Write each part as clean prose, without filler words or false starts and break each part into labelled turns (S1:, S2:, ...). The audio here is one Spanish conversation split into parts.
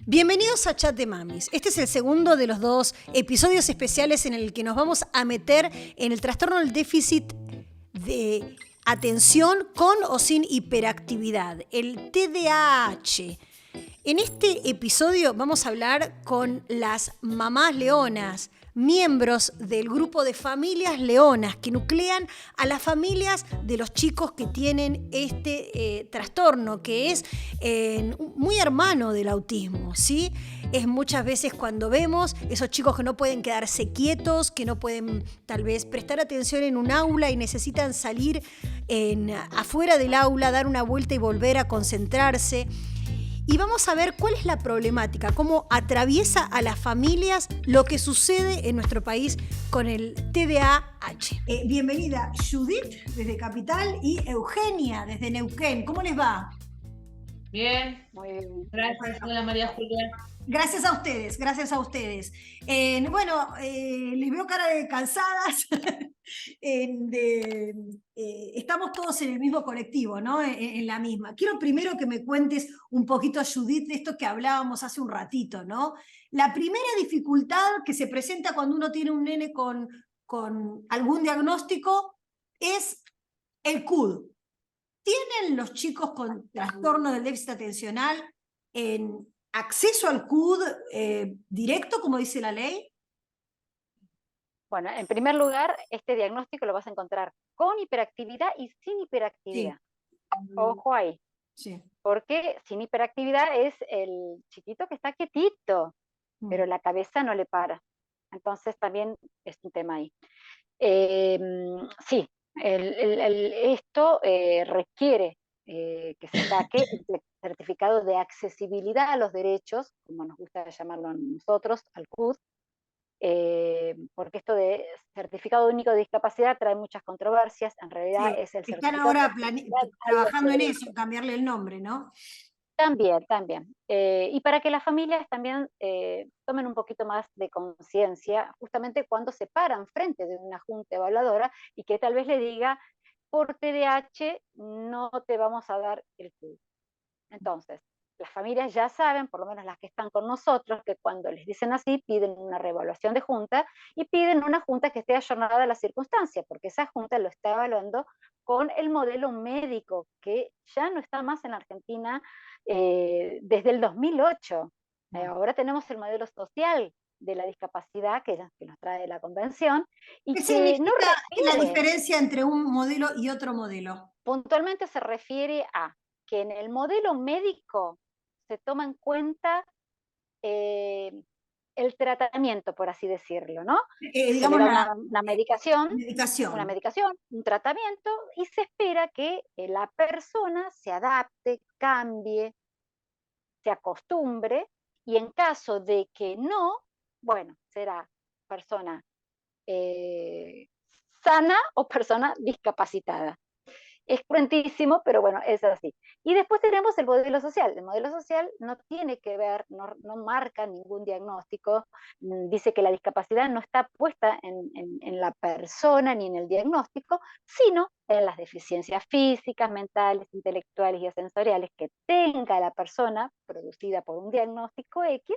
S1: Bienvenidos a Chat de Mamis. Este es el segundo de los dos episodios especiales en el que nos vamos a meter en el trastorno del déficit de atención con o sin hiperactividad, el TDAH. En este episodio vamos a hablar con las mamás leonas, miembros del grupo de familias leonas que nuclean a las familias de los chicos que tienen este trastorno, que es muy hermano del autismo, ¿sí? Es muchas veces cuando vemos esos chicos que no pueden quedarse quietos, que no pueden tal vez prestar atención en un aula y necesitan salir afuera del aula, dar una vuelta y volver a concentrarse. Y vamos a ver cuál es la problemática, cómo atraviesa a las familias lo que sucede en nuestro país con el TDAH. Bienvenida Judith desde Capital y Eugenia desde Neuquén. ¿Cómo les va?
S2: Bien,
S3: Muy bien.
S2: gracias. Hola María Julia.
S1: Gracias a ustedes, gracias a ustedes. Les veo cara de cansadas. Estamos todos en el mismo colectivo, ¿no? En la misma. Quiero primero que me cuentes un poquito, Judith, de esto que hablábamos hace un ratito, ¿no? La primera dificultad que se presenta cuando uno tiene un nene con algún diagnóstico es el CUD. ¿Tienen los chicos con trastorno del déficit atencional acceso al CUD directo, como dice la ley?
S3: Bueno, en primer lugar, este diagnóstico lo vas a encontrar con hiperactividad y sin hiperactividad.
S1: Sí.
S3: Ojo ahí.
S1: Sí.
S3: Porque sin hiperactividad es el chiquito que está quietito, pero la cabeza no le para. Entonces también es un tema ahí. Sí, esto requiere que se saque el certificado de accesibilidad a los derechos, como nos gusta llamarlo a nosotros, al CUD, porque esto de certificado único de discapacidad trae muchas controversias. En realidad
S1: Sí.
S3: es el
S1: Están
S3: certificado
S1: ahora
S3: de
S1: trabajando en
S3: derechos.
S1: eso, cambiarle el nombre, ¿no?
S3: También. Y para que las familias también tomen un poquito más de conciencia, justamente cuando se paran frente de una junta evaluadora y que tal vez le diga, por TDAH no te vamos a dar el CUD. Entonces, las familias ya saben, por lo menos las que están con nosotros, que cuando les dicen así, piden una reevaluación de junta y piden una junta que esté ayornada a la circunstancia, porque esa junta lo está evaluando con el modelo médico, que ya no está más en Argentina desde el 2008. Ahora tenemos el modelo social de la discapacidad que nos trae la convención y
S1: ¿Qué
S3: que no
S1: significa la
S3: refiere,
S1: diferencia entre un modelo y otro modelo?
S3: puntualmente se refiere a que en el modelo médico se toma en cuenta el tratamiento, por así decirlo, ¿no? Se le
S1: Digamos
S3: da
S1: la
S3: una
S1: medicación.
S3: medicación, un tratamiento, y se espera que la persona se adapte, cambie, se acostumbre, y en caso de que no, bueno, será persona sana o persona discapacitada. Es cruentísimo, pero bueno, es así. Y después tenemos el modelo social. El modelo social no tiene que ver, no marca ningún diagnóstico, dice que la discapacidad no está puesta en la persona ni en el diagnóstico, sino en las deficiencias físicas, mentales, intelectuales y sensoriales que tenga la persona producida por un diagnóstico X,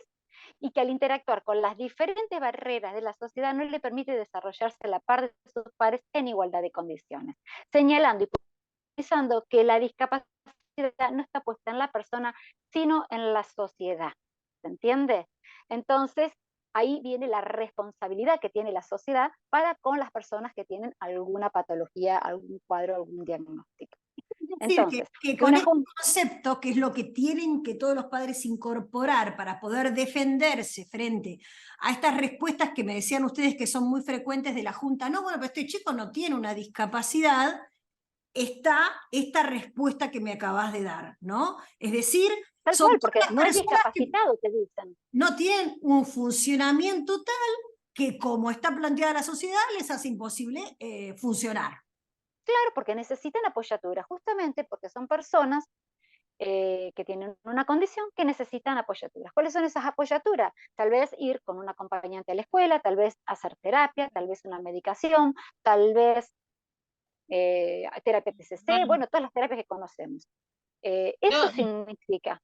S3: y que al interactuar con las diferentes barreras de la sociedad no le permite desarrollarse a la par de sus pares en igualdad de condiciones, señalando y pensando que la discapacidad no está puesta en la persona, sino en la sociedad. ¿Se entiende? Entonces, ahí viene la responsabilidad que tiene la sociedad para con las personas que tienen alguna patología, algún cuadro, algún diagnóstico.
S1: Es decir,
S3: Entonces,
S1: que
S3: que
S1: con
S3: una
S1: este concepto, que es lo que tienen que todos los padres incorporar para poder defenderse frente a estas respuestas que me decían ustedes que son muy frecuentes de la Junta, no, bueno, pero este chico no tiene una discapacidad, está esta respuesta que me acabas de dar, ¿no? Es decir,
S3: tal
S1: son
S3: cual,
S1: todas
S3: porque
S1: las
S3: no es
S1: personas que
S3: discapacitado, te dicen.
S1: no tienen un funcionamiento tal que, como está planteada la sociedad, les hace imposible funcionar.
S3: Claro, porque necesitan apoyatura, justamente porque son personas que tienen una condición que necesitan apoyaturas. ¿Cuáles son esas apoyaturas? Tal vez ir con un acompañante a la escuela, tal vez hacer terapia, tal vez una medicación, tal vez terapia TCC, bueno, todas las terapias que conocemos. Eso
S2: No,
S3: significa.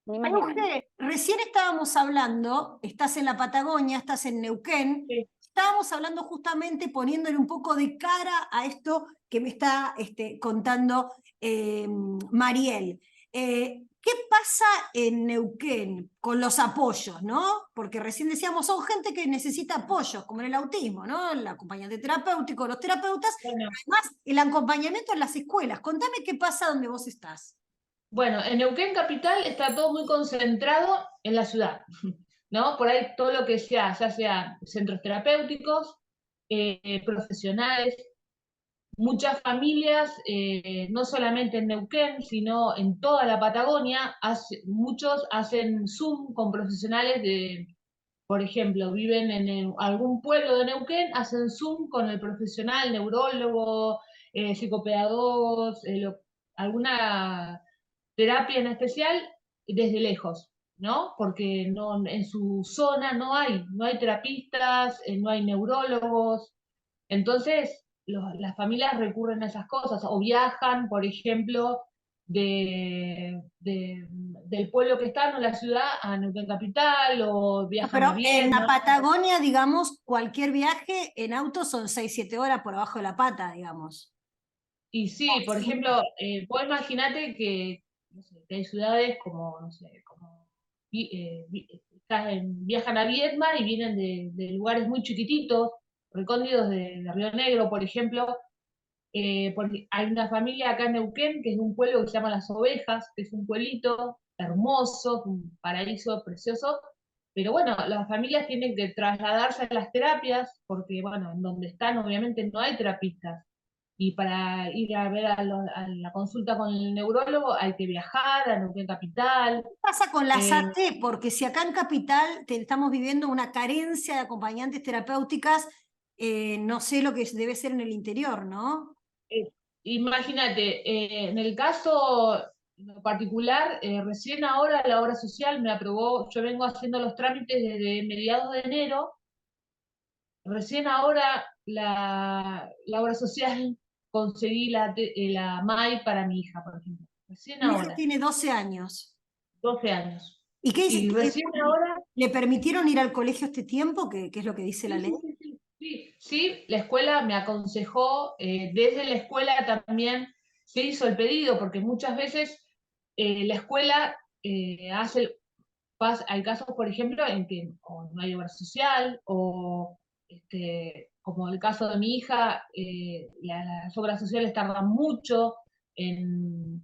S3: ni más ni menos.
S1: Euge, recién estábamos hablando, estás en la Patagonia, estás en Neuquén,
S2: Sí.
S1: estábamos hablando justamente poniéndole un poco de cara a esto que me está contando Mariel. ¿Qué pasa en Neuquén con los apoyos, no? Porque recién decíamos, son gente que necesita apoyos, como en el autismo, ¿no? El acompañante terapéutico, los terapeutas,
S2: Bueno,
S1: además el acompañamiento en las escuelas. Contame qué pasa donde vos estás.
S2: bueno, en Neuquén Capital está todo muy concentrado en la ciudad, ¿no? Por ahí todo lo que sea, ya sea centros terapéuticos, profesionales, muchas familias, no solamente en Neuquén, sino en toda la Patagonia, muchos hacen Zoom con profesionales de, por ejemplo, viven en algún pueblo de Neuquén, hacen Zoom con el profesional, neurólogo, psicopedagogos, alguna terapia en especial desde lejos, ¿no? Porque no, en su zona no hay terapistas, no hay neurólogos, entonces las familias recurren a esas cosas, o viajan, por ejemplo, del pueblo que están o la ciudad a Neuquén Capital, o viajan a
S1: Pero en la
S2: Viedma.
S1: Patagonia, digamos, cualquier viaje en auto son 6, 7 horas por abajo de la pata, digamos.
S2: Y sí, por ejemplo, vos imaginate que, no sé, que hay ciudades como, no sé, como viajan a Viedma y vienen de lugares muy chiquititos, recónditos de Río Negro, por ejemplo. Porque hay una familia acá en Neuquén que es de un pueblo que se llama Las Ovejas, que es un pueblito hermoso, un paraíso precioso, pero bueno, las familias tienen que trasladarse a las terapias, porque bueno, en donde están obviamente no hay terapistas, y para ir a ver a la consulta con el neurólogo hay que viajar a Neuquén Capital.
S1: ¿Qué pasa con las
S2: eh,
S1: AT? Porque si acá en Capital estamos viviendo una carencia de acompañantes terapéuticas, no sé lo que debe ser en el interior, ¿no?
S2: Eh, Imagínate, en el caso particular, recién ahora la obra social me aprobó, yo vengo haciendo los trámites desde mediados de enero, recién ahora la obra social conseguí la MAI para mi hija, por ejemplo. Recién
S1: Mi hija
S2: ahora,
S1: tiene 12 años.
S2: 12 años.
S1: ¿Y qué dice?
S2: Y recién ahora.
S1: ¿Le permitieron ir al colegio este tiempo? ¿Qué es lo que dice la
S2: Sí,
S1: ley?
S2: sí, sí, sí, sí, sí, la escuela me aconsejó, desde la escuela también se hizo el pedido, porque muchas veces la escuela hay casos, por ejemplo, en que o no hay obra social, o como el caso de mi hija, las obras sociales tardan mucho en,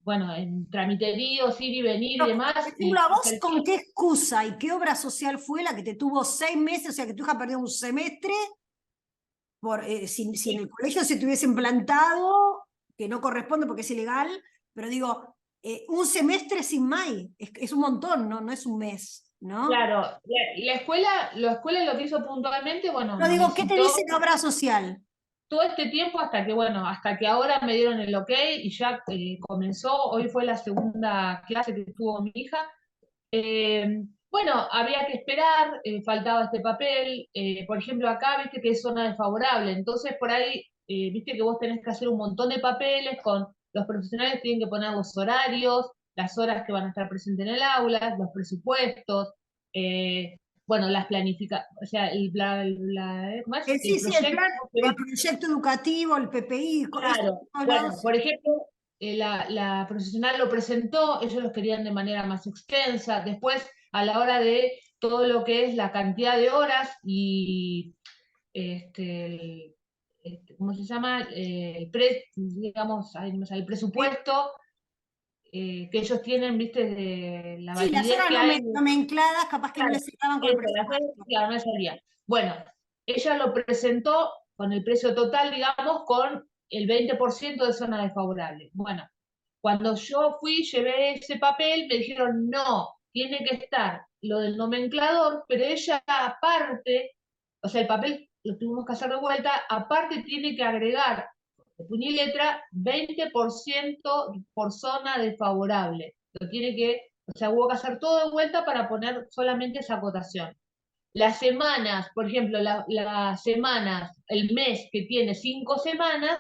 S2: bueno, en tramiteríos, ir y venir y
S1: Pero,
S2: demás,
S1: por ejemplo,
S2: y
S1: ¿a
S2: pasa
S1: vos
S2: el
S1: con
S2: tiempo.
S1: qué excusa y qué obra social fue la que te tuvo 6 meses, o sea que tu hija perdió un semestre si en el colegio se te hubiesen plantado, que no corresponde porque es ilegal, pero digo, un semestre sin MAI, es un montón, ¿no? No es un mes, ¿no?
S2: Claro, la escuela lo que hizo puntualmente, bueno,
S1: Pero
S2: me
S1: digo, ¿qué te
S2: citó
S1: dice la obra social?
S2: todo este tiempo hasta que, bueno, hasta que ahora me dieron el ok y ya comenzó, hoy fue la segunda clase que tuvo mi hija. Bueno, había que esperar, faltaba este papel, por ejemplo, acá, viste que es zona desfavorable, entonces por ahí, viste que vos tenés que hacer un montón de papeles con los profesionales, tienen que poner los horarios, las horas que van a estar presentes en el aula, los presupuestos, bueno, las planificaciones, o sea, ¿cómo es?
S1: Sí,
S2: El
S1: sí, el
S2: proyecto
S1: plan,
S2: que va.
S1: el proyecto educativo, el PPI, eso
S2: Claro,
S1: por todos
S2: bueno,
S1: lados.
S2: por ejemplo, la profesional lo presentó, ellos los querían de manera más extensa, después a la hora de todo lo que es la cantidad de horas y ¿cómo se llama? Digamos, ay, no me sale, el
S1: Sí,
S2: presupuesto que ellos tienen, viste, de la
S1: sí, las
S2: validez
S1: horas
S2: que hay.
S1: nomencladas, capaz que no
S2: Claro,
S1: les cerraban con el
S2: eso, la fe,
S1: presupuesto.
S2: claro, no salía. Bueno, ella lo presentó con el precio total, digamos, con el 20% de zona desfavorable. Bueno, cuando yo fui, llevé ese papel, me dijeron, no, tiene que estar lo del nomenclador, pero ella aparte, o sea, el papel lo tuvimos que hacer de vuelta, aparte tiene que agregar, de puño y letra, 20% por zona desfavorable. Lo tiene que, o sea, hubo que hacer todo de vuelta para poner solamente esa acotación. Las semanas, por ejemplo, las semanas, el mes que tiene 5 semanas,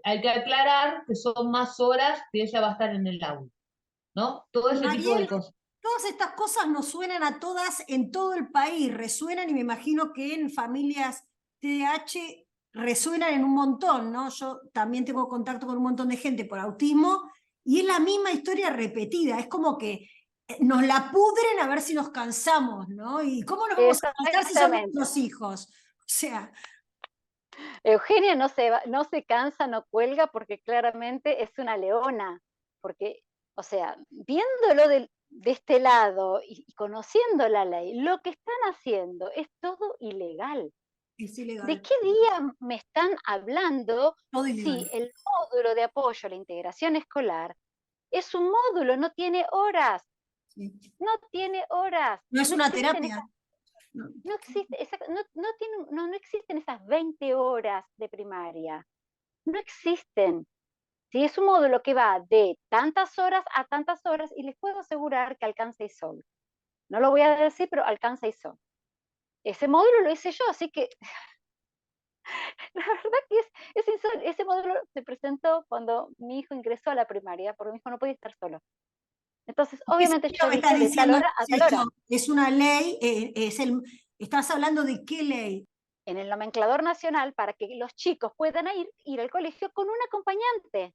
S2: hay que aclarar que son más horas que ella va a estar en el aula. ¿no? Todo ese tipo de
S1: Mariel,
S2: cosas.
S1: todas estas cosas nos suenan a todas en todo el país, resuenan y me imagino que en familias TDAH resuenan en un montón, ¿no? Yo también tengo contacto con un montón de gente por autismo y es la misma historia repetida, es como que nos la pudren a ver si nos cansamos, ¿no? ¿Y cómo nos vamos a cansar si son
S3: Exactamente.
S1: nuestros hijos? O sea,
S3: Eugenia no se cansa, no cuelga, porque claramente es una leona, porque, o sea, viéndolo de este lado y conociendo la ley, lo que están haciendo es todo ilegal.
S1: es
S3: ¿De
S1: ilegal,
S3: qué día me están hablando
S1: todo
S3: si
S1: ilegal.
S3: el módulo de apoyo a la integración escolar es un módulo, no tiene horas,
S1: Sí.
S3: no tiene horas,
S1: No es
S3: no
S1: una
S3: existen
S1: terapia.
S3: esas,
S1: No.
S3: no existe, no existen esas 20 horas de primaria, no existen. ¿Sí? Es un módulo que va de tantas horas a tantas horas y les puedo asegurar que alcanza y sol. No lo voy a decir, pero alcanza y sol. Ese módulo lo hice yo, así que la verdad que ese módulo se presentó cuando mi hijo ingresó a la primaria, porque mi hijo no podía estar solo. Entonces,
S1: Ese
S3: obviamente
S1: libro
S3: yo
S1: me estás
S3: dije de tal
S1: diciendo,
S3: hora a tal
S1: 18,
S3: hora.
S1: es una ley, estás hablando de qué ley.
S3: En el nomenclador nacional, para que los chicos puedan ir al colegio con un acompañante.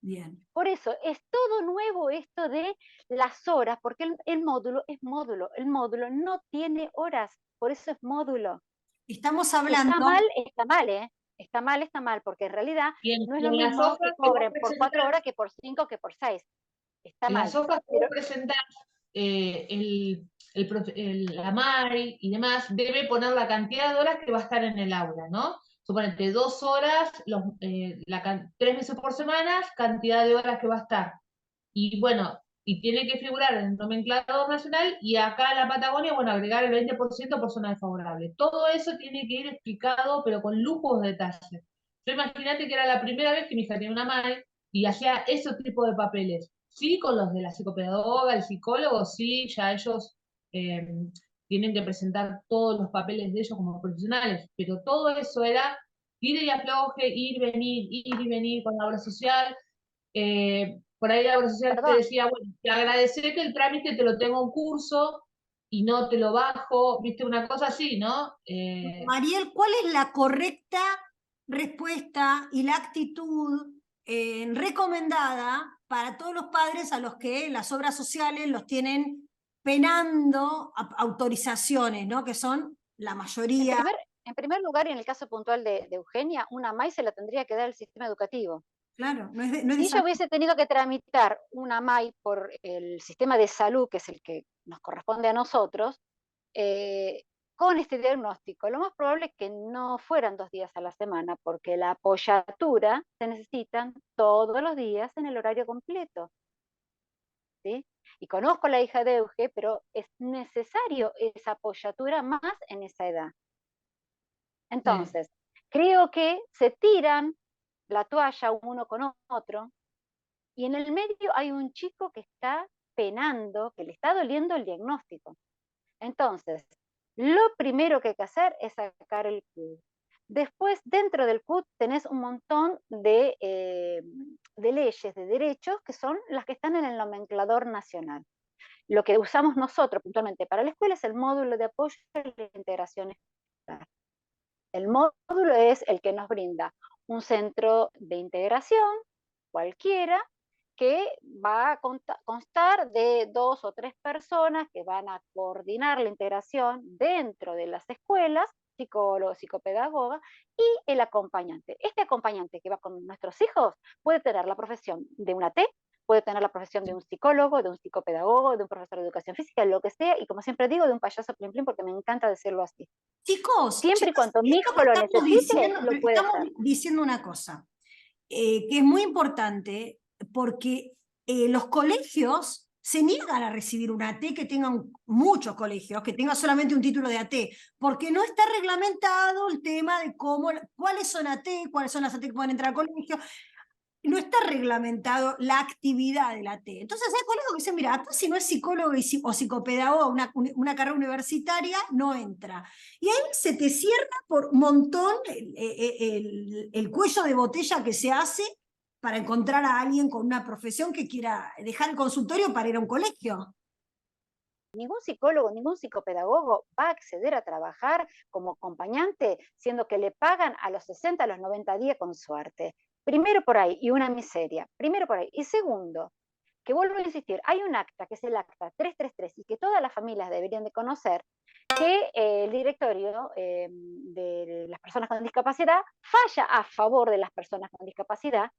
S1: Bien.
S3: Por eso es todo nuevo esto de las horas, porque el módulo es módulo, el módulo no tiene horas, por eso es módulo.
S1: Estamos
S3: Que
S1: hablando,
S3: está mal, ¿eh? Está mal, porque en realidad no es
S2: Y
S3: lo
S2: en las
S3: mismo que
S2: hojas que vos
S3: cobren por 4
S2: presentás,
S3: horas que por 5 que por 6. Está
S2: en las
S3: mal.
S2: hojas que vos
S3: Pero
S2: presentás, la MARI y demás debe poner la cantidad de horas que va a estar en el aula, ¿no? Suponete 2 horas, 3 veces por semana, cantidad de horas que va a estar. Y bueno, y tiene que figurar en el nomenclador nacional y acá en la Patagonia, bueno, agregar el 20% por zona desfavorable. Todo eso tiene que ir explicado, pero con lujos de detalle. Yo imagínate que era la primera vez que mi hija tenía una madre y hacía ese tipo de papeles. Sí, con los de la psicopedagoga, el psicólogo, sí, ya ellos eh, tienen que presentar todos los papeles de ellos como profesionales, pero todo eso era ir y afloje, ir y venir con la obra social. Por ahí la obra social te
S3: perdón,
S2: decía, bueno, te agradecer que el trámite te lo tengo en curso y no te lo bajo, viste, una cosa así, ¿no?
S1: Mariel, ¿cuál es la correcta respuesta y la actitud recomendada para todos los padres a los que las obras sociales los tienen penando autorizaciones, ¿no? Que son la mayoría.
S3: en primer lugar, y en el caso puntual de Eugenia, una MAI se la tendría que dar el sistema educativo.
S1: Claro, no es
S3: Si
S1: de
S3: ella
S1: salud.
S3: hubiese tenido que tramitar una MAI por el sistema de salud, que es el que nos corresponde a nosotros, eh, con este diagnóstico, lo más probable es que no fueran 2 días a la semana, porque la apoyatura se necesitan todos los días en el horario completo. ¿Sí? Y conozco a la hija de Euge, pero es necesario esa apoyatura más en esa edad.
S2: Sí,
S3: Entonces, creo que se tiran la toalla uno con otro, y en el medio hay un chico que está penando, que le está doliendo el diagnóstico. Entonces, lo primero que hay que hacer es sacar el CUD. Después, dentro del CUD tenés un montón de leyes, de derechos, que son las que están en el nomenclador nacional. Lo que usamos nosotros puntualmente para la escuela es el módulo de apoyo a la integración escolar. El módulo es el que nos brinda un centro de integración, cualquiera, que va a constar de 2 o 3 personas que van a coordinar la integración dentro de las escuelas, psicólogo, psicopedagoga, y el acompañante. Este acompañante que va con nuestros hijos puede tener la profesión de una T, puede tener la profesión de un psicólogo, de un psicopedagogo, de un profesor de educación física, lo que sea, y como siempre digo, de un payaso plim plim, porque me encanta decirlo así.
S1: Chicos,
S3: Siempre y
S1: chicos,
S3: cuando mi hijo lo necesite, lo puede
S1: estamos
S3: hacer.
S1: diciendo una cosa, que es muy importante porque los colegios se niegan a recibir un AT que tengan muchos colegios, que tenga solamente un título de AT, porque no está reglamentado el tema de cuáles son AT, cuáles son las AT que pueden entrar al colegio. No está reglamentado la actividad de la T. Entonces hay colegios que dicen, mira, acá si no es psicólogo o psicopedagogo, una carrera universitaria, no entra. Y ahí se te cierra por un montón el cuello de botella que se hace para encontrar a alguien con una profesión que quiera dejar el consultorio para ir a un colegio.
S3: Ningún psicólogo, ningún psicopedagogo va a acceder a trabajar como acompañante, siendo que le pagan a los 60, a los 90 días con suerte. Primero por ahí, y una miseria. Primero por ahí. Y segundo, que vuelvo a insistir, hay un acta, que es el acta 333, y que todas las familias deberían de conocer, que el directorio de las personas con discapacidad falla a favor de las personas con discapacidad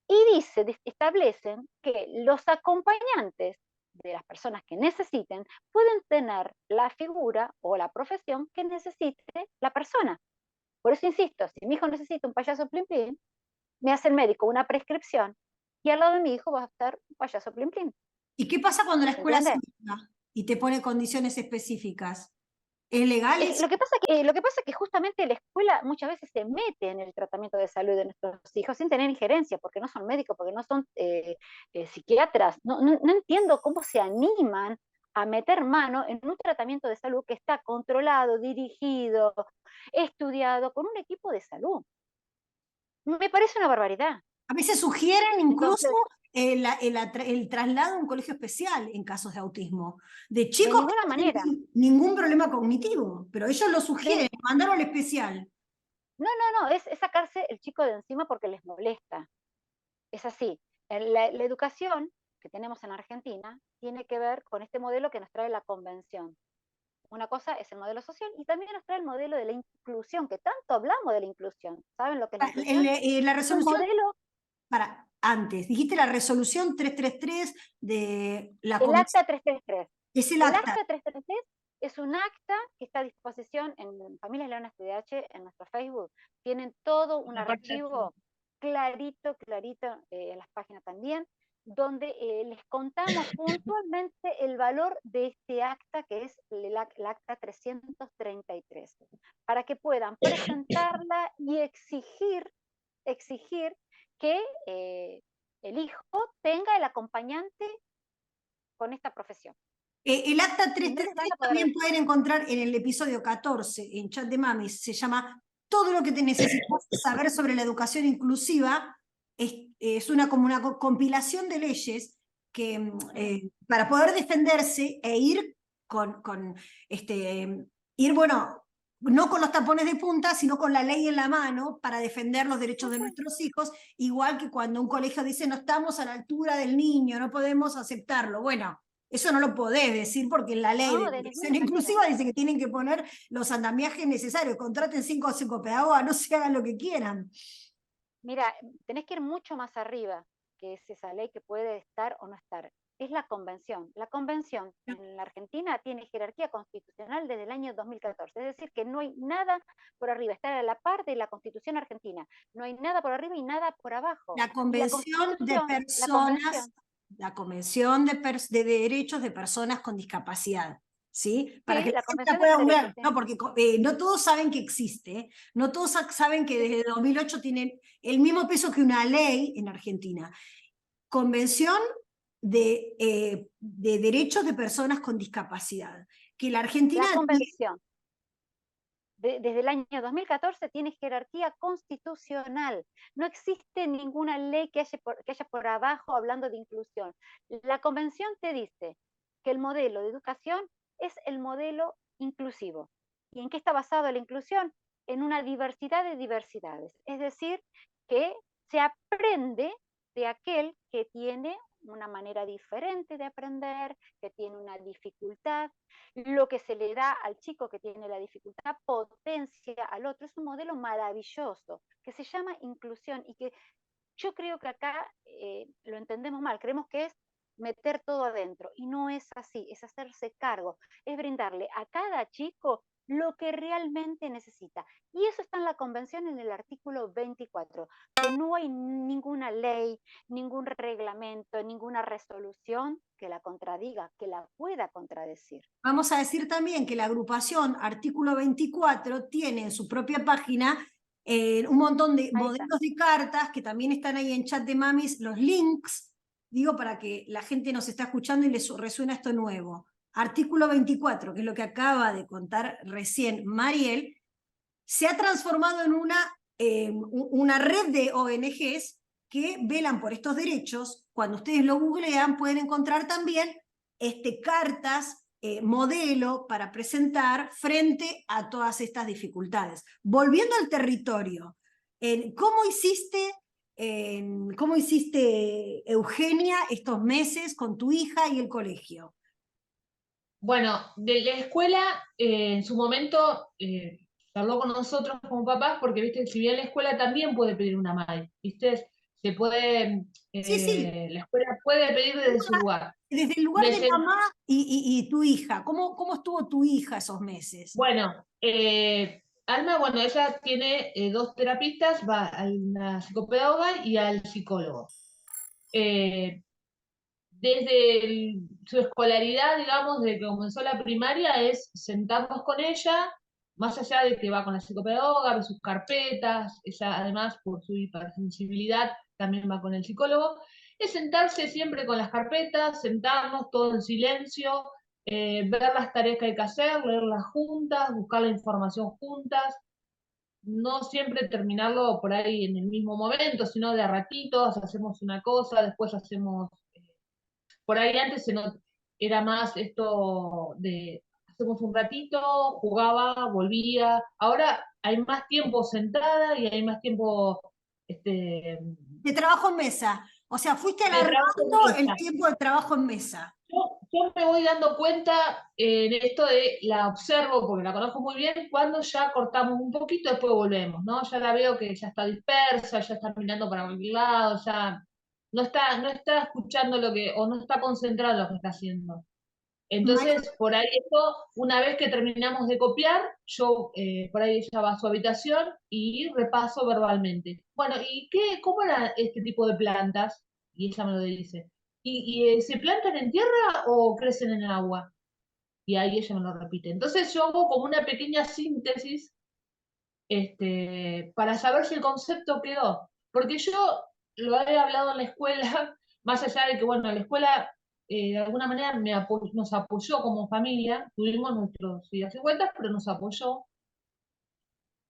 S3: y establecen que los acompañantes de las personas que necesiten pueden tener la figura o la profesión que necesite la persona. Por eso insisto, si mi hijo necesita un payaso plim plim, me hace el médico una prescripción y al lado de mi hijo va a estar un payaso plim plim.
S1: ¿Y qué pasa cuando la escuela se
S3: ¿Entiendes?
S1: obliga y te pone condiciones específicas? ¿Es legal eso?
S3: Lo que pasa es que justamente la escuela muchas veces se mete en el tratamiento de salud de nuestros hijos sin tener injerencia, porque no son médicos, porque no son psiquiatras. No entiendo cómo se animan a meter mano en un tratamiento de salud que está controlado, dirigido, estudiado con un equipo de salud. Me parece una barbaridad.
S1: A veces sugieren incluso
S3: Entonces,
S1: el traslado a un colegio especial en casos de autismo. De
S3: de
S1: chicos que
S3: ninguna
S1: no
S3: manera.
S1: tienen ningún problema cognitivo, pero ellos lo sugieren, mandaron al especial.
S3: No, es sacarse el chico de encima porque les molesta. Es así. La educación que tenemos en Argentina tiene que ver con este modelo que nos trae la convención. Una cosa es el modelo social y también nos trae el modelo de la inclusión, que tanto hablamos de la inclusión. ¿Saben lo que es la inclusión?
S1: La
S3: Un
S1: resolución,
S3: modelo,
S1: antes, dijiste la resolución 333 de la
S3: el
S1: Comisión.
S3: acta 333.
S1: Es el
S3: El
S1: acta.
S3: acta 333 es un acta que está a disposición en Familias Leonas TDH, en nuestro Facebook. Tienen todo un archivo clarito en las páginas también, donde les contamos puntualmente el valor de este acta, que es el acta 333, para que puedan presentarla y exigir que el hijo tenga el acompañante con esta profesión.
S1: El acta
S3: Si no,
S1: 333
S3: van a poder
S1: también
S3: decir.
S1: pueden encontrar en el episodio 14, en Chat de Mamis, se llama Todo lo que te necesitas saber sobre la educación inclusiva. Es como una compilación de leyes que para poder defenderse e ir bueno, no con los tapones de punta, sino con la ley en la mano para defender los derechos de nuestros hijos, igual que cuando un colegio dice no estamos a la altura del niño, no podemos aceptarlo. Bueno, eso no lo podés decir porque en la ley de educación inclusiva dice que tienen que poner los andamiajes necesarios, contraten 5 psicopedagogos, no se hagan lo que quieran.
S3: Mira, tenés que ir mucho más arriba, que es esa ley que puede estar o no estar. Es la convención. La convención en la Argentina tiene jerarquía constitucional desde el año 2014. Es decir, que no hay nada por arriba. Está a la par de la Constitución argentina. No hay nada por arriba y nada por abajo.
S1: La Convención de Personas, la Convención de Derechos de Personas con Discapacidad. ¿Sí? Para que la gente pueda ver, ¿no? Porque no todos saben que existe, no todos saben que desde 2008 tienen el mismo peso que una ley en Argentina. Convención de Derechos de Personas con Discapacidad, que la Argentina...
S3: La convención, desde el año 2014, tiene jerarquía constitucional. No existe ninguna ley que haya por abajo hablando de inclusión. La convención te dice que el modelo de educación es el modelo inclusivo. ¿Y en qué está basada la inclusión? En una diversidad de diversidades. Es decir, que se aprende de aquel que tiene una manera diferente de aprender, que tiene una dificultad. Lo que se le da al chico que tiene la dificultad potencia al otro. Es un modelo maravilloso que se llama inclusión y que yo creo que acá lo entendemos mal. Creemos que es meter todo adentro y no es así, es hacerse cargo, es brindarle a cada chico lo que realmente necesita. Y eso está en la convención en el artículo 24, que no hay ninguna ley, ningún reglamento, ninguna resolución que la contradiga, que la pueda contradecir.
S1: Vamos a decir también que la agrupación artículo 24 tiene en su propia página un montón de modelos de cartas que también están ahí en Chat de Mamis, los links, digo para que la gente nos está escuchando y les resuena esto nuevo. Artículo 24, que es lo que acaba de contar recién Mariel, se ha transformado en una red de ONGs que velan por estos derechos. Cuando ustedes lo googlean pueden encontrar también cartas modelo para presentar frente a todas estas dificultades. Volviendo al territorio, ¿cómo hiciste, Eugenia, estos meses con tu hija y el colegio?
S2: Bueno, de la escuela, en su momento, habló con nosotros como papás, porque, viste, si bien la escuela también puede pedir una MAI, viste, se puede,
S1: Sí, sí,
S2: la escuela puede pedir desde su lugar.
S1: desde el lugar
S2: Me
S1: de
S2: sen-
S1: mamá y tu hija. ¿Cómo estuvo tu hija esos meses?
S2: bueno, Alma, bueno, ella tiene dos terapistas, va a la psicopedagoga y al psicólogo. Eh, su escolaridad, digamos, desde que comenzó la primaria, es sentarnos con ella, más allá de que va con la psicopedagoga, ve sus carpetas, ella además por su hipersensibilidad también va con el psicólogo, es sentarse siempre con las carpetas, sentarnos todo en silencio, ver las tareas que hay que hacer, leerlas juntas, buscar la información juntas, no siempre terminarlo por ahí en el mismo momento, sino de a ratitos, hacemos una cosa, después hacemos por ahí antes era más esto de hacemos un ratito, jugaba, volvía. Ahora hay más tiempo sentada y hay más tiempo este,
S1: De trabajo en mesa. O sea, fuiste
S2: de trabajo en
S1: alargando el
S2: mesa.
S1: tiempo de trabajo en mesa.
S2: Yo me voy dando cuenta en esto de la observo, porque la conozco muy bien, cuando ya cortamos un poquito, después volvemos, ¿no? Ya la veo que ya está dispersa, ya está mirando para cualquier lado, ya no está escuchando o no está concentrada en lo que está haciendo.
S1: María,
S2: Entonces, por ahí eso, una vez que terminamos de copiar, yo, por ahí ella va a su habitación y repaso verbalmente. Bueno, cómo era este tipo de plantas? Y ella me lo dice. ¿Y se plantan en tierra o crecen en agua? Y ahí ella me lo repite. Entonces yo hago como una pequeña síntesis para saber si el concepto quedó. Porque yo lo he hablado en la escuela, más allá de que, bueno, la escuela de alguna manera nos apoyó como familia, tuvimos nuestros idas y vueltas, pero nos apoyó.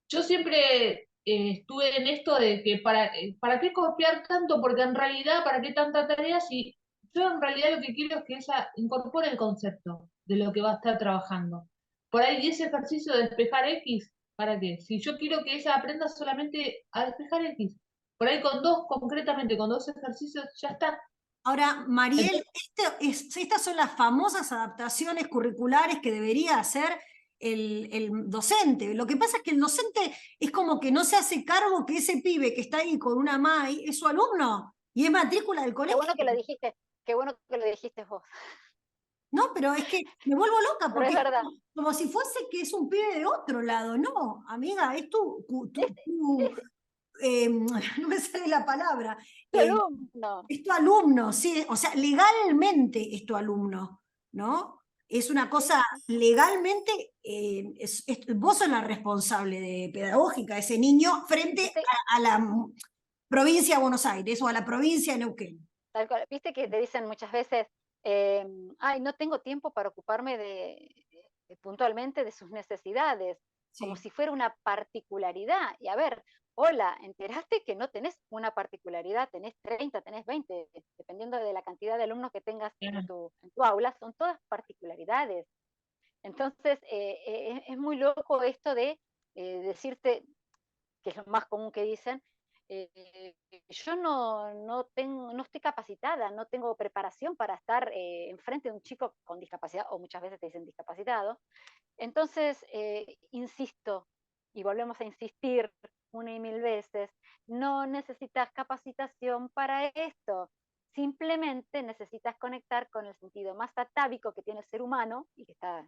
S2: Yo siempre estuve en esto de que para qué copiar tanto, porque en realidad, ¿para qué tanta tarea si yo en realidad lo que quiero es que ella incorpore el concepto de lo que va a estar trabajando? Por ahí ese ejercicio de despejar X, ¿para qué? Si yo quiero que ella aprenda solamente a despejar X, por ahí concretamente con dos ejercicios, ya está.
S1: ahora, Mariel,
S2: Entonces,
S1: estas son las famosas adaptaciones curriculares que debería hacer el docente. Lo que pasa es que el docente es como que no se hace cargo que ese pibe que está ahí con una MAI es su alumno y es matrícula del
S3: Qué
S1: colegio.
S3: bueno que lo dijiste, qué bueno que lo dijiste vos.
S1: No, pero es que me vuelvo loca
S3: Pero es
S1: porque es
S3: verdad.
S1: como si fuese que es un pibe de otro lado. No, amiga, es no me sale la palabra.
S3: Tu
S1: eh,
S3: alumno.
S1: es tu alumno, sí, o sea, legalmente es tu alumno, ¿no? Es una cosa, legalmente, vos sos la responsable de pedagógica de ese niño frente
S3: ¿Viste?
S1: a la provincia de Buenos Aires o a la provincia de Neuquén.
S3: Tal cual. Viste que te dicen muchas veces, ay, no tengo tiempo para ocuparme puntualmente de sus necesidades, como
S1: Sí.
S3: si fuera una particularidad. Y a ver, hola, enteraste que no tenés una particularidad, tenés 30, tenés 20, dependiendo de la cantidad de alumnos que tengas en tu aula, son todas particularidades. Entonces, es muy loco esto de decirte, que es lo más común que dicen, eh, yo no estoy capacitada, no tengo preparación para estar enfrente de un chico con discapacidad, o muchas veces te dicen discapacitado. Entonces, insisto, y volvemos a insistir una y mil veces, no necesitas capacitación para esto. Simplemente necesitas conectar con el sentido más atávico que tiene el ser humano y que está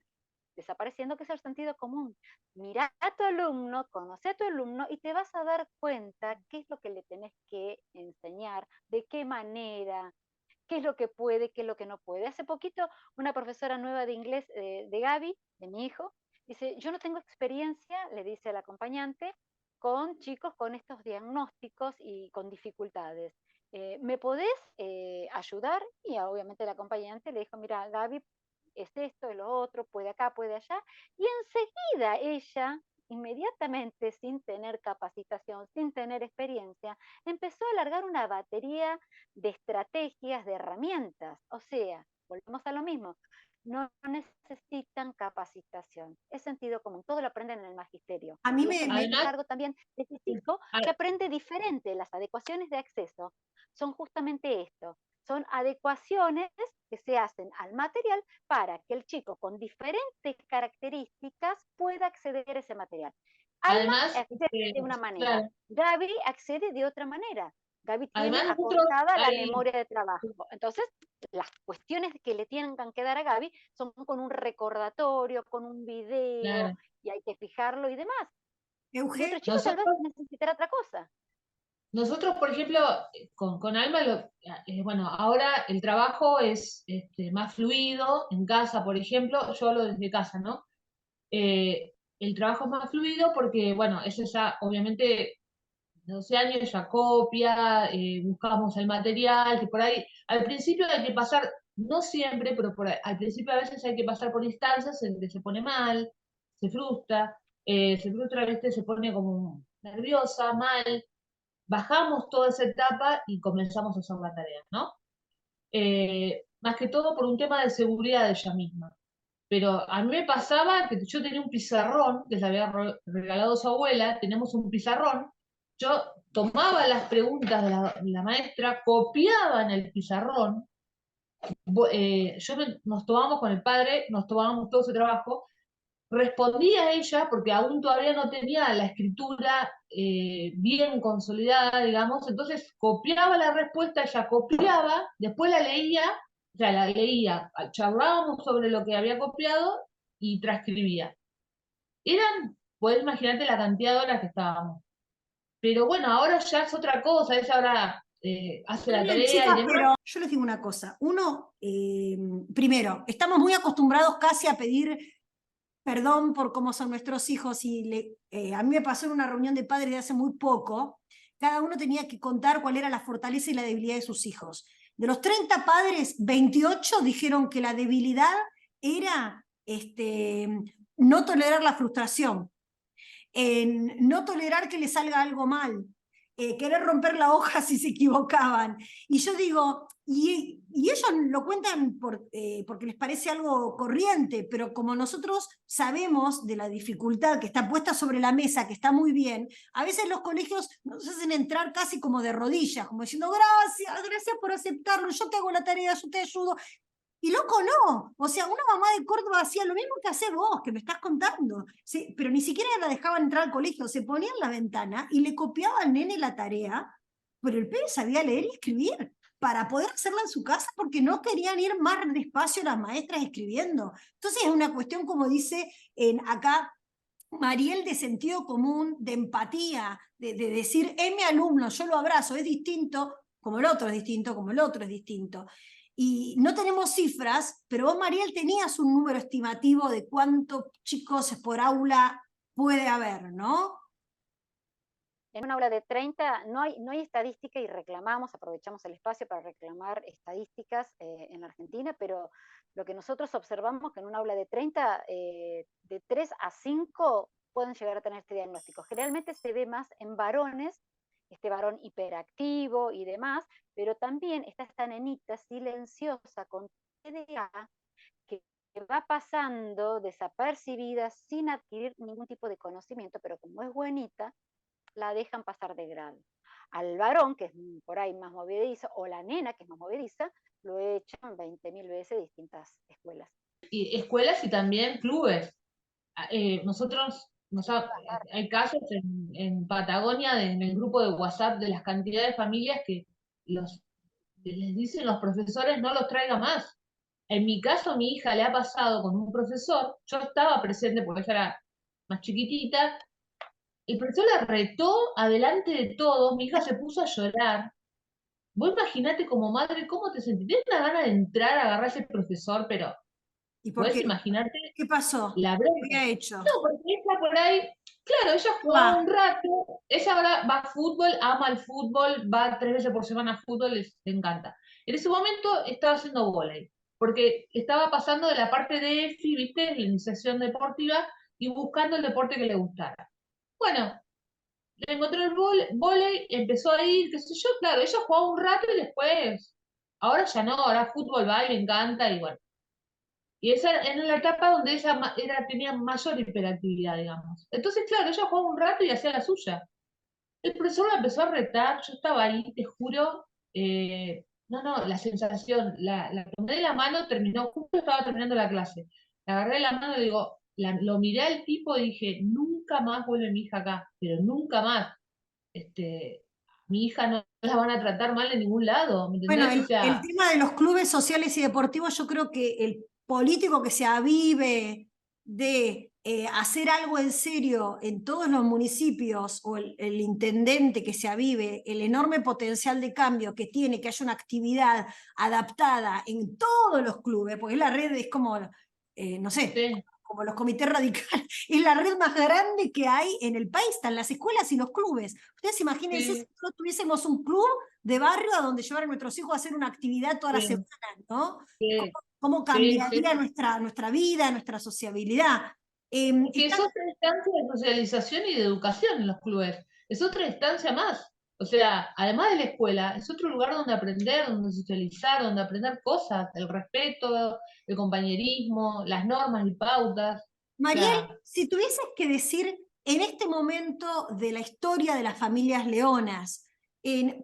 S3: desapareciendo, que es el sentido común. Mira a tu alumno, conoce a tu alumno y te vas a dar cuenta qué es lo que le tenés que enseñar, de qué manera, qué es lo que puede, qué es lo que no puede. Hace poquito, una profesora nueva de inglés de Gaby, de mi hijo, dice, yo no tengo experiencia, le dice al acompañante, con chicos con estos diagnósticos y con dificultades. ¿Me podés ayudar? Y obviamente el acompañante le dijo, mira, Gaby, es esto, es lo otro, puede acá, puede allá. Y enseguida ella inmediatamente, sin tener capacitación, sin tener experiencia, empezó a largar una batería de estrategias, de herramientas. O sea, volvemos a lo mismo, no necesitan capacitación, es sentido común, todo lo aprenden en el magisterio.
S1: A mí
S3: Y es
S1: me,
S2: Además,
S3: encargo también de ese chico que aprende diferente. Las adecuaciones de acceso son justamente esto, son adecuaciones que se hacen al material para que el chico con diferentes características pueda acceder a ese material. Alma
S2: además,
S3: accede de una manera,
S2: claro,
S3: Gaby accede de otra manera. Gaby tiene
S2: además nosotros
S3: acortada la
S2: ahí,
S3: memoria de trabajo. Entonces, las cuestiones que le tienen que dar a Gaby son con un recordatorio, con un video,
S2: claro,
S3: y hay que fijarlo y demás. Y otro
S1: Euge,
S3: chico tal vez
S2: nosotros
S3: necesitará otra cosa.
S2: Nosotros, por ejemplo, con Alma, bueno, ahora el trabajo es más fluido en casa, por ejemplo, yo hablo desde casa, ¿no? El trabajo es más fluido porque, bueno, eso ya, obviamente, 12 años ya copia, buscamos el material, que por ahí, al principio hay que pasar, no siempre, pero al principio a veces hay que pasar por instancias en que se pone mal, se frustra, ¿viste? Se pone como nerviosa, mal, bajamos toda esa etapa y comenzamos a hacer la tarea, ¿no? Más que todo por un tema de seguridad de ella misma. Pero a mí me pasaba que yo tenía un pizarrón que le había regalado su abuela, tenemos un pizarrón, yo tomaba las preguntas de la maestra, copiaba en el pizarrón, nos tomábamos con el padre, nos tomábamos todo ese trabajo, respondía a ella porque aún todavía no tenía la escritura bien consolidada, digamos, entonces copiaba la respuesta, ella copiaba, después la leía, o sea, la leía, charlábamos sobre lo que había copiado y transcribía. Podés imaginarte la cantidad de horas que estábamos. Pero bueno, ahora ya es otra cosa, ella ahora hace
S1: está
S2: la
S1: bien,
S2: tarea y
S1: chicas,
S2: demás.
S1: pero yo les digo una cosa. Uno, primero, estamos muy acostumbrados casi a pedir perdón por cómo son nuestros hijos y a mí me pasó en una reunión de padres de hace muy poco, cada uno tenía que contar cuál era la fortaleza y la debilidad de sus hijos. De los 30 padres, 28 dijeron que la debilidad era no tolerar la frustración, no tolerar que le salga algo mal, querer romper la hoja si se equivocaban. Y yo digo, y ellos lo cuentan porque les parece algo corriente, pero como nosotros sabemos de la dificultad que está puesta sobre la mesa, que está muy bien, a veces los colegios nos hacen entrar casi como de rodillas, como diciendo, gracias por aceptarlo, yo te hago la tarea, yo te ayudo. Y loco, no. O sea, una mamá de Córdoba hacía lo mismo que haces vos, que me estás contando. Sí, pero ni siquiera la dejaban entrar al colegio. Se ponía en la ventana y le copiaba al nene la tarea, pero el pibe sabía leer y escribir para poder hacerla en su casa porque no querían ir más despacio las maestras escribiendo. Entonces es una cuestión, como dice acá Mariel, de sentido común, de empatía, de decir, es mi alumno, yo lo abrazo, es distinto, como el otro es distinto, como el otro es distinto. Y no tenemos cifras, pero vos, Mariel, tenías un número estimativo de cuántos chicos por aula puede haber, ¿no?
S3: En una aula de 30 no hay estadística y aprovechamos el espacio para reclamar estadísticas en la Argentina, pero lo que nosotros observamos que en una aula de 30, de 3 a 5 pueden llegar a tener este diagnóstico. Generalmente se ve más en varones, este varón hiperactivo y demás, pero también está esta nenita silenciosa con TDA que va pasando desapercibida sin adquirir ningún tipo de conocimiento, pero como es buenita, la dejan pasar de grado. Al varón, que es por ahí más movedizo, o la nena, que es más movediza, lo echan 20.000 veces de distintas escuelas.
S2: Y escuelas y también clubes. Nosotros, hay casos en Patagonia, en el grupo de WhatsApp, de las cantidades de familias que les dicen los profesores no los traiga más. En mi caso, a mi hija le ha pasado con un profesor, yo estaba presente porque ella era más chiquitita, el profesor la retó adelante de todos, mi hija se puso a llorar. Vos imaginate como madre cómo te sentís, tienes una gana de entrar a agarrar a ese profesor, pero
S1: ¿Y por
S2: podés
S1: qué?
S2: imaginarte
S1: ¿Qué pasó?
S2: la
S1: ¿Qué
S2: bronca.
S1: había hecho?
S2: No, porque ella por ahí, claro, ella jugaba
S1: Va.
S2: un rato, ella ahora va a fútbol, ama el fútbol, va 3 veces por semana a fútbol, le encanta. En ese momento estaba haciendo vóley, porque estaba pasando de la parte de EFI, ¿viste? La iniciación deportiva, y buscando el deporte que le gustara. Bueno, le encontró el vóley, empezó a ir, qué sé yo, claro, ella jugaba un rato y después, ahora ya no, ahora fútbol va y le encanta y bueno. Y esa era la etapa donde ella tenía mayor hiperactividad, digamos. Entonces, claro, ella jugaba un rato y hacía la suya. El profesor la empezó a retar, yo estaba ahí, te juro, no, no, la sensación, la tomé de la mano, terminó, justo estaba terminando la clase. La agarré de la mano y digo, lo miré al tipo y dije, nunca más vuelve mi hija acá, pero nunca más. Mi hija no la van a tratar mal en ningún lado, ¿me
S1: Bueno,
S2: entendés? O
S1: el
S2: sea,
S1: tema de los clubes sociales y deportivos, yo creo que el político que se avive de hacer algo en serio en todos los municipios, o el intendente que se avive el enorme potencial de cambio que tiene, que haya una actividad adaptada en todos los clubes, porque la red es como, no sé,
S2: sí,
S1: como los comités radicales, es la red más grande que hay en el país, están las escuelas y los clubes. Ustedes imagínense si
S2: sí,
S1: nosotros tuviésemos un club de barrio a donde llevar a nuestros hijos a hacer una actividad toda la
S2: sí,
S1: semana, ¿no? ¿Cómo,
S2: sí,
S1: cómo
S2: sí, sí.
S1: cambiaría nuestra vida, nuestra sociabilidad?
S2: Es que es otra instancia de socialización y de educación en los clubes. Es otra instancia más. O sea, además de la escuela, es otro lugar donde aprender, donde socializar, donde aprender cosas, el respeto, el compañerismo, las normas y pautas. O
S1: Mariel,
S2: sea,
S1: si tuvieses que decir en este momento de la historia de las familias leonas,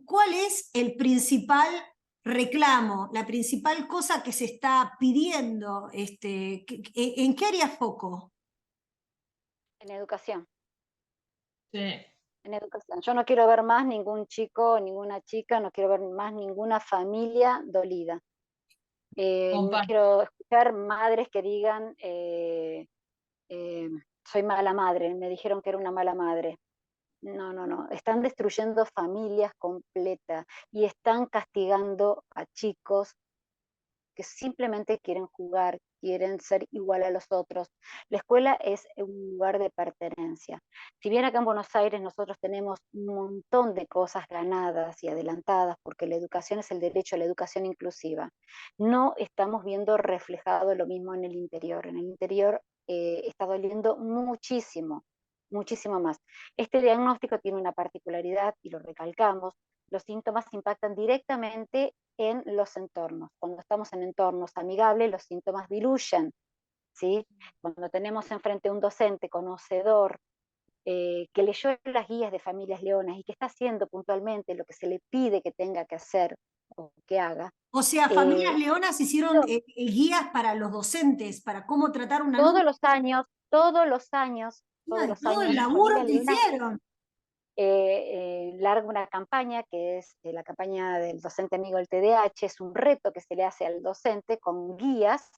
S1: ¿cuál es el principal reclamo, la principal cosa que se está pidiendo? ¿En qué haría foco?
S3: En educación.
S2: sí,
S3: En educación. Yo no quiero ver más ningún chico, ninguna chica, no quiero ver más ninguna familia dolida. No
S2: comparto.
S3: quiero escuchar madres que digan, eh, soy mala madre, me dijeron que era una mala madre. No, no, no. Están destruyendo familias completas y están castigando a chicos que simplemente quieren jugar, quieren ser igual a los otros. La escuela es un lugar de pertenencia. Si bien acá en Buenos Aires nosotros tenemos un montón de cosas ganadas y adelantadas, porque la educación es el derecho a la educación inclusiva, no estamos viendo reflejado lo mismo en el interior. En el interior está doliendo muchísimo, muchísimo más. Este diagnóstico tiene una particularidad y lo recalcamos. Los síntomas impactan directamente en los entornos. Cuando estamos en entornos amigables, los síntomas diluyen, ¿sí? Cuando tenemos enfrente un docente conocedor, que leyó las guías de familias leonas y que está haciendo puntualmente lo que se le pide que tenga que hacer o que haga,
S1: O sea, Familias
S3: eh,
S1: Leonas hicieron guías para los docentes, para cómo tratar un alumno.
S3: todos los años, todos los años, todos
S1: Ay,
S3: los
S1: todo el
S3: años,
S1: laburo
S3: Familias
S1: que
S3: Leonas
S1: hicieron.
S3: larga una campaña que es la campaña del docente amigo del TDAH, es un reto que se le hace al docente con guías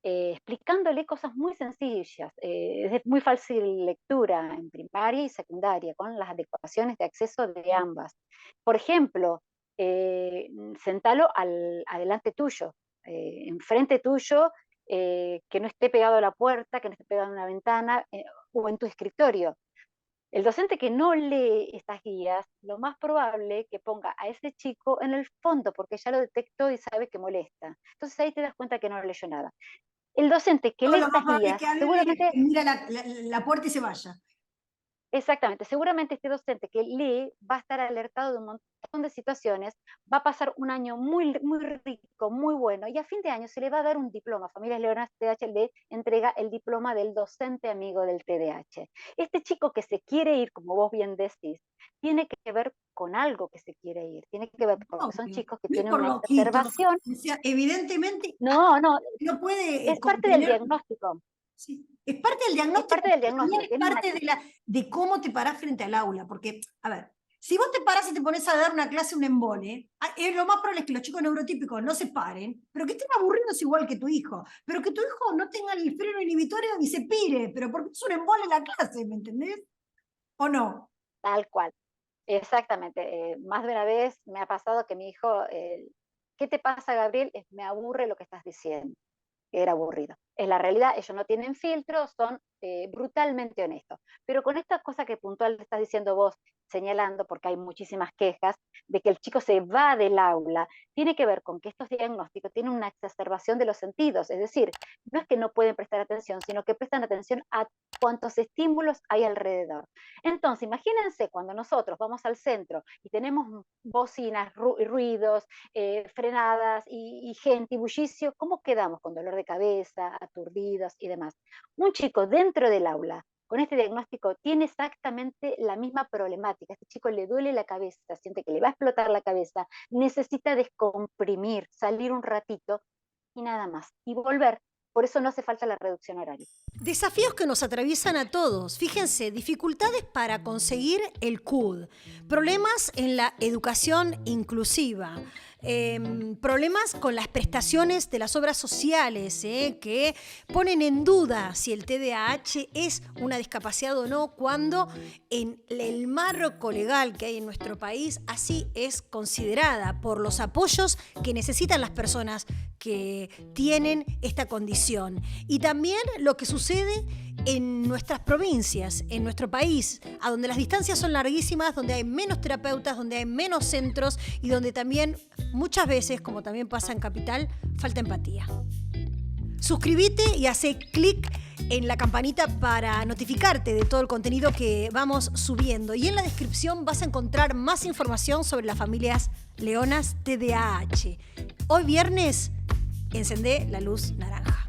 S3: explicándole cosas muy sencillas, es de muy fácil lectura en primaria y secundaria, con las adecuaciones de acceso de ambas. Por ejemplo, sentalo adelante tuyo, enfrente tuyo, que no esté pegado a la puerta, que no esté pegado a una ventana o en tu escritorio. El docente que no lee estas guías, lo más probable que ponga a ese chico en el fondo, porque ya lo detectó y sabe que molesta. Entonces ahí te das cuenta que no leyó nada. El docente que
S1: Todo
S3: lee
S1: lo más
S3: estas
S1: probable es
S3: guías,
S1: que hable,
S3: seguramente,
S1: que mira la puerta y se vaya.
S3: exactamente, seguramente este docente que lee va a estar alertado de un montón de situaciones, va a pasar un año muy, muy rico, muy bueno, y a fin de año se le va a dar un diploma. Familias Leonas TDAH le entrega el diploma del docente amigo del TDAH. Este chico que se quiere ir, como vos bien decís, tiene que ver con algo que se quiere ir, tiene que ver porque son
S1: Obvio.
S3: chicos que
S1: No es
S3: tienen
S1: por
S3: una
S1: loquito.
S3: exacerbación.
S1: O sea, evidentemente
S3: No, no,
S1: no puede
S3: es parte del
S1: contener.
S3: diagnóstico,
S1: Sí. Es parte del
S3: es
S1: diagnóstico,
S3: parte del
S1: pero también
S3: diagnóstico,
S1: es
S3: tienen una
S1: parte de cómo te parás frente al aula. Porque, a ver, si vos te parás y te pones a dar una clase, un embole, lo más probable es que los chicos neurotípicos no se paren, pero que estén aburridos igual que tu hijo. Pero que tu hijo no tenga el freno inhibitorio ni se pire, pero porque es un embole en la clase, ¿me entendés? ¿O no?
S3: tal cual. Exactamente. Más de una vez me ha pasado que mi hijo, ¿qué te pasa, Gabriel? Me aburre lo que estás diciendo. Era aburrido. es la realidad, ellos no tienen filtro, son brutalmente honestos. Pero con esta cosa que puntual estás diciendo vos, señalando, porque hay muchísimas quejas, de que el chico se va del aula, tiene que ver con que estos diagnósticos tienen una exacerbación de los sentidos, es decir, no es que no pueden prestar atención, sino que prestan atención a cuántos estímulos hay alrededor. Entonces, imagínense cuando nosotros vamos al centro y tenemos bocinas, ruidos, frenadas y gente y bullicio, ¿cómo quedamos con dolor de cabeza, aturdidos y demás? Un chico dentro del aula con este diagnóstico tiene exactamente la misma problemática. A este chico le duele la cabeza, siente que le va a explotar la cabeza, necesita descomprimir, salir un ratito y nada más, y volver. Por eso no hace falta la reducción horaria.
S1: Desafíos que nos atraviesan a todos. Fíjense, dificultades para conseguir el CUD, problemas en la educación inclusiva, problemas con las prestaciones de las obras sociales, que ponen en duda si el TDAH es una discapacidad o no, cuando en el marco legal que hay en nuestro país así es considerada por los apoyos que necesitan las personas que tienen esta condición. Y también lo que sucede en nuestras provincias, en nuestro país, a donde las distancias son larguísimas, donde hay menos terapeutas, donde hay menos centros y donde también muchas veces, como también pasa en Capital, falta empatía. Suscríbete y hace clic en la campanita para notificarte de todo el contenido que vamos subiendo. Y en la descripción vas a encontrar más información sobre las familias leonas TDAH. Hoy viernes, encendé la luz naranja.